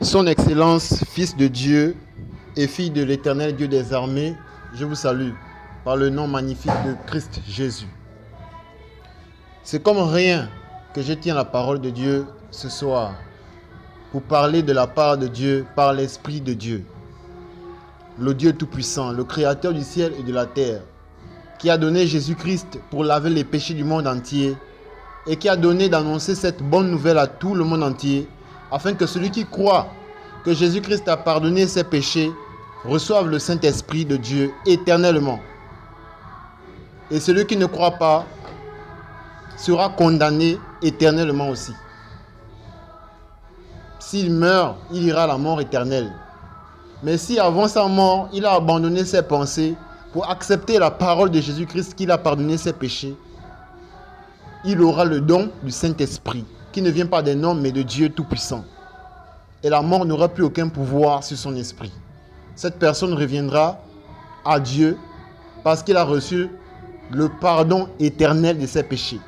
Son Excellence, Fils de Dieu et Fille de l'Éternel Dieu des armées, je vous salue par le nom magnifique de Christ Jésus. C'est comme rien que je tiens la parole de Dieu ce soir pour parler de la part de Dieu par l'Esprit de Dieu. Le Dieu Tout-Puissant, le Créateur du ciel et de la terre, qui a donné Jésus-Christ pour laver les péchés du monde entier et qui a donné d'annoncer cette bonne nouvelle à tout le monde entier, afin que celui qui croit que Jésus-Christ a pardonné ses péchés reçoive le Saint-Esprit de Dieu éternellement. Et celui qui ne croit pas sera condamné éternellement aussi. S'il meurt, il ira à la mort éternelle. Mais si avant sa mort, il a abandonné ses pensées pour accepter la parole de Jésus-Christ qu'il a pardonné ses péchés, il aura le don du Saint-Esprit, qui ne vient pas d'un homme mais de Dieu Tout-Puissant. Et la mort n'aura plus aucun pouvoir sur son esprit. Cette personne reviendra à Dieu parce qu'il a reçu le pardon éternel de ses péchés,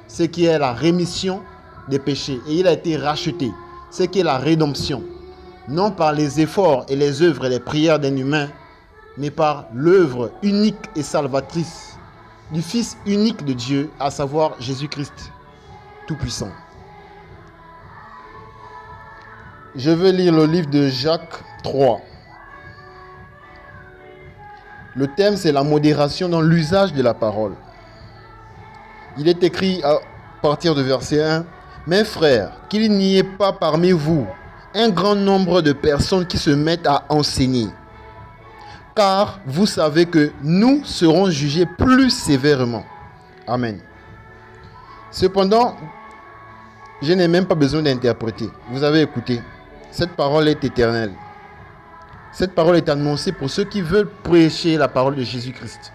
ce qui est la rémission des péchés. Et il a été racheté, ce qui est la rédemption. Non par les efforts et les œuvres et les prières d'un humain, mais par l'œuvre unique et salvatrice du Fils unique de Dieu, à savoir Jésus-Christ Tout-Puissant. Je veux lire le livre de Jacques 3. Le thème, c'est la modération dans l'usage de la parole. Il est écrit à partir de verset 1. « Mes frères, qu'il n'y ait pas parmi vous un grand nombre de personnes qui se mettent à enseigner. Car vous savez que nous serons jugés plus sévèrement. » Amen. Cependant, je n'ai même pas besoin d'interpréter. Vous avez écouté. Cette parole est éternelle. Cette parole est annoncée pour ceux qui veulent prêcher la parole de Jésus-Christ.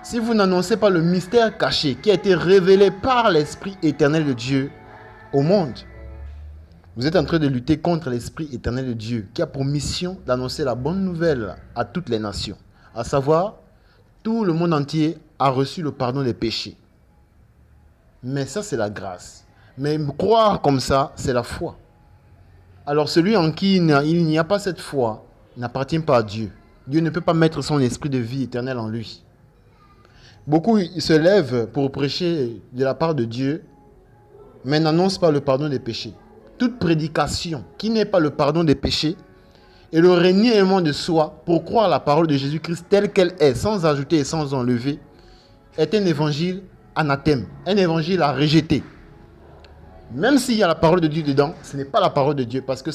Si vous n'annoncez pas le mystère caché qui a été révélé par l'Esprit éternel de Dieu au monde, vous êtes en train de lutter contre l'Esprit éternel de Dieu qui a pour mission d'annoncer la bonne nouvelle à toutes les nations. À savoir, tout le monde entier a reçu le pardon des péchés. Mais ça, c'est la grâce. Mais croire comme ça, c'est la foi. Alors celui en qui il n'y a pas cette foi n'appartient pas à Dieu. Dieu ne peut pas mettre son esprit de vie éternelle en lui. Beaucoup se lèvent pour prêcher de la part de Dieu, mais n'annoncent pas le pardon des péchés. Toute prédication qui n'est pas le pardon des péchés et le reniement de soi pour croire la parole de Jésus-Christ telle qu'elle est, sans ajouter et sans enlever, est un évangile anathème, un évangile à rejeter. Même s'il y a la parole de Dieu dedans, ce n'est pas la parole de Dieu parce que